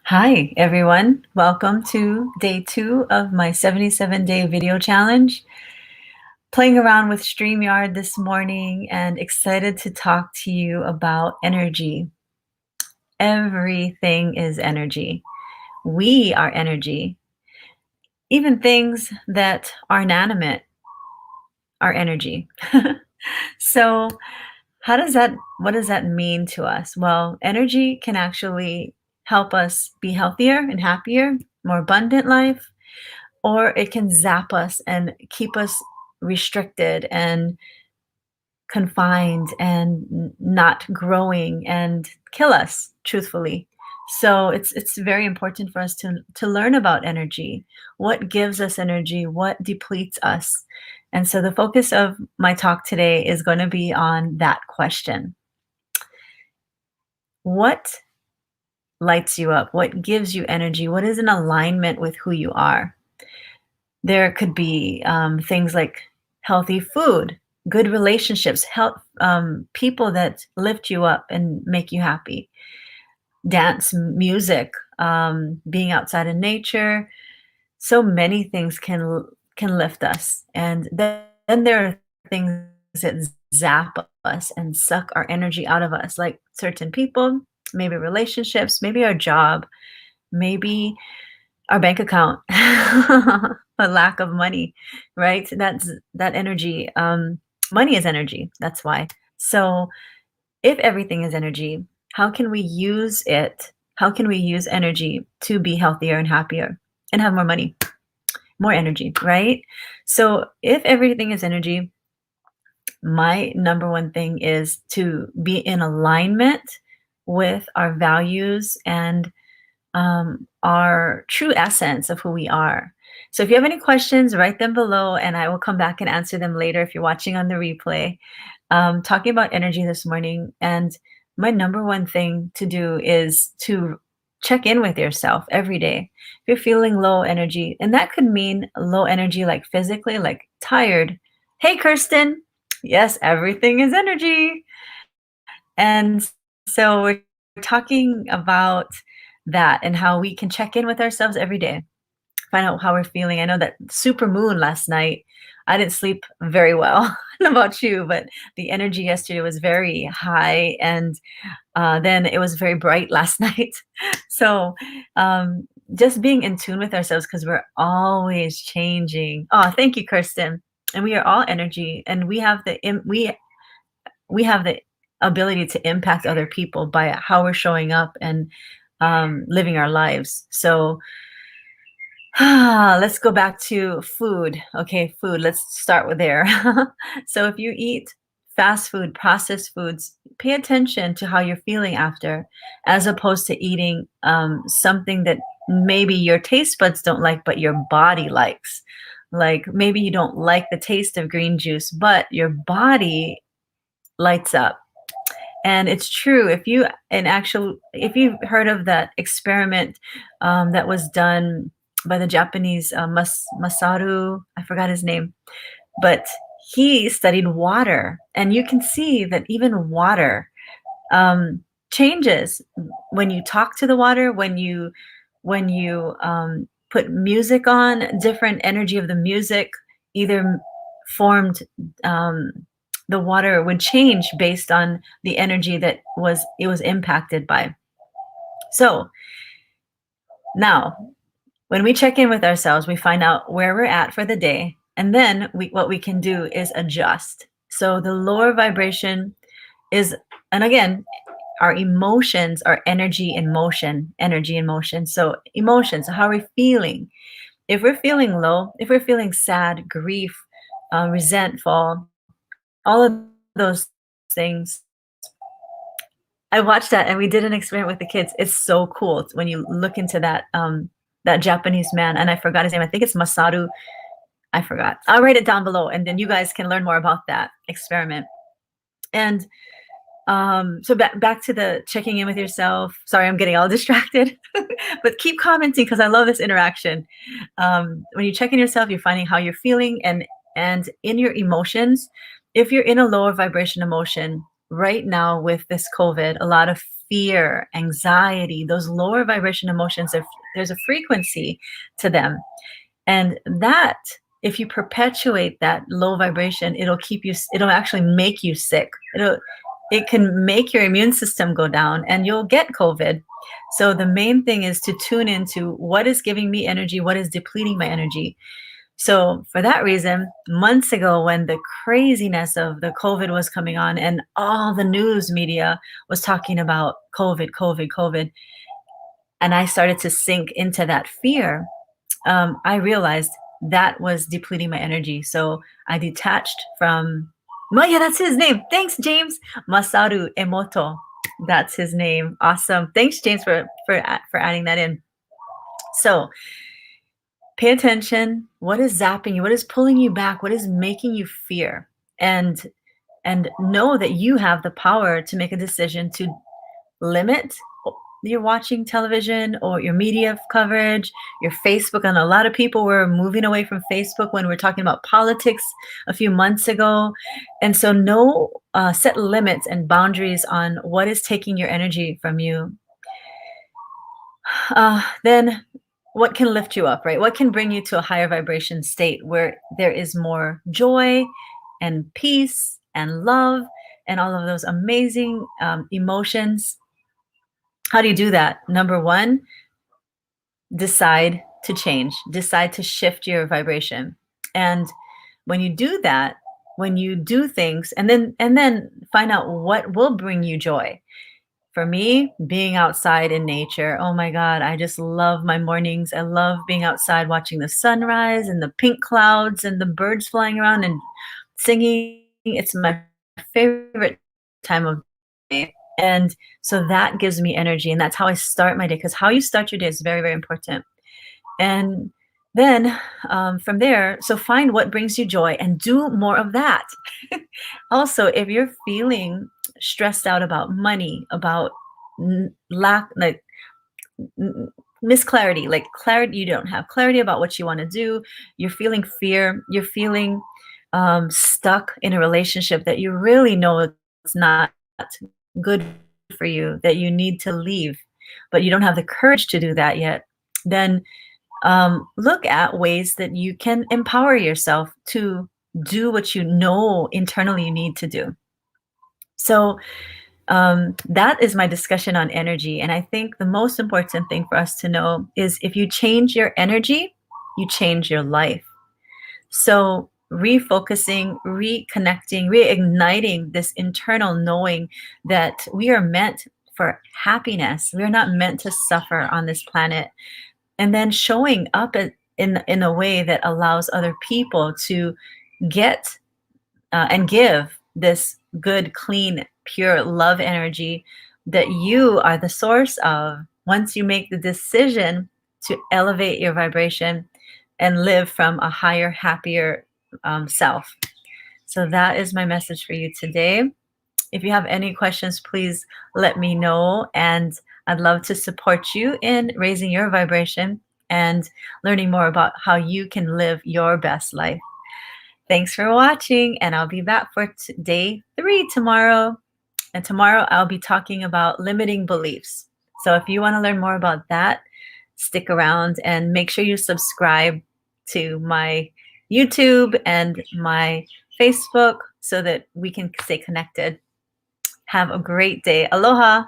Hi, everyone. Welcome to day 2 of my 77-day video challenge. Playing around with StreamYard this morning and excited to talk to you about energy. Everything is energy. We are energy. Even things that are inanimate are energy. So, what does that mean to us? Well, energy can actually help us be healthier and happier, more abundant life, or it can zap us and keep us restricted and confined and not growing and kill us, truthfully. So it's very important for us to learn about energy, what gives us energy, what depletes us. And so the focus of my talk today is going to be on that question. What lights you up? What gives you energy? What is in alignment with who you are? There could be things like healthy food, good relationships, people that lift you up and make you happy, dance, music, being outside in nature. So many things can lift us, and then there are things that zap us and suck our energy out of us, like certain people, maybe relationships, maybe our job, maybe our bank account, a lack of money, right? That's that energy. Money is energy. That's why. So, if everything is energy, how can we use it? How can we use energy to be healthier and happier and have more money, more energy, right? So, if everything is energy, my number one thing is to be in alignment with our values and our true essence of who we are. So if you have any questions, write them below and I will come back and answer them later if you're watching on the replay. Talking about energy this morning, and my number one thing to do is to check in with yourself every day. If you're feeling low energy, and that could mean low energy like physically, like tired. Hey, Kirsten. Yes, everything is energy. And so we're talking about that and how we can check in with ourselves every day, find out how we're feeling. I know that super moon last night, I didn't sleep very well. I don't know about you, but the energy yesterday was very high, and then it was very bright last night. So just being in tune with ourselves because we're always changing. Oh, thank you, Kirsten. And we are all energy, and we have the ability to impact other people by how we're showing up and living our lives. So let's go back to food. Okay, food. Let's start with there. So if you eat fast food, processed foods, pay attention to how you're feeling after, as opposed to eating something that maybe your taste buds don't like, but your body likes. Like maybe you don't like the taste of green juice, but your body lights up. And it's true. If you've heard of that experiment that was done by the Japanese Masaru, I forgot his name, but he studied water, and you can see that even water changes when you talk to the water, when you put music on. Different energy of the music either formed um, the water would change based on the energy that was impacted by. So now when we check in with ourselves, we find out where we're at for the day, and then what we can do is adjust. So the lower vibration is, and again, our emotions are energy in motion, energy in motion. So emotions, how are we feeling? If we're feeling low, if we're feeling sad, grief, resentful, all of those things. I watched that, and we did an experiment with the kids. It's so cool. It's when you look into that Japanese man, and I forgot his name. I think it's Masaru. I forgot. I'll write it down below, and then you guys can learn more about that experiment. And so back to the checking in with yourself. Sorry, I'm getting all distracted, but keep commenting because I love this interaction. When you check in yourself, you're finding how you're feeling, and in your emotions. If you're in a lower vibration emotion right now with this COVID, a lot of fear, anxiety, those lower vibration emotions, there's a frequency to them. And that, if you perpetuate that low vibration, it'll actually make you sick. It can make your immune system go down and you'll get COVID. So the main thing is to tune into what is giving me energy, what is depleting my energy. So for that reason, months ago, when the craziness of the COVID was coming on and all the news media was talking about COVID, COVID, COVID, and I started to sink into that fear, I realized that was depleting my energy. So I detached from, well, yeah, that's his name. Thanks, James. Masaru Emoto. That's his name. Awesome. Thanks, James, for adding that in. So pay attention. What is zapping you? What is pulling you back? What is making you fear? And know that you have the power to make a decision to limit your watching television or your media coverage, your Facebook. And a lot of people were moving away from Facebook when we were talking about politics a few months ago. And so set limits and boundaries on what is taking your energy from you. Then what can lift you up, right? What can bring you to a higher vibration state where there is more joy and peace and love and all of those amazing emotions? How do you do that? Number one, decide to change, decide to shift your vibration. And when you do that, when you do things and then find out what will bring you joy. For me, being outside in nature, oh my God, I just love my mornings. I love being outside watching the sunrise and the pink clouds and the birds flying around and singing. It's my favorite time of day. And so that gives me energy. And that's how I start my day, because how you start your day is very, very important. And then from there, so find what brings you joy and do more of that. Also, if you're feeling stressed out about money, about lack, like misclarity, like clarity, you don't have clarity about what you want to do, you're feeling fear, you're feeling stuck in a relationship that you really know it's not good for you, that you need to leave, but you don't have the courage to do that yet, then look at ways that you can empower yourself to do what you know internally you need to do. So that is my discussion on energy. And I think the most important thing for us to know is if you change your energy, you change your life. So refocusing, reconnecting, reigniting this internal knowing that we are meant for happiness. We're not meant to suffer on this planet. And then showing up in a way that allows other people to get and give this good, clean, pure love energy that you are the source of once you make the decision to elevate your vibration and live from a higher, happier self. So that is my message for you today. If you have any questions, please let me know. And I'd love to support you in raising your vibration and learning more about how you can live your best life. Thanks for watching, and I'll be back for day 3 tomorrow. And tomorrow I'll be talking about limiting beliefs. So if you want to learn more about that, stick around and make sure you subscribe to my YouTube and my Facebook so that we can stay connected. Have a great day. Aloha.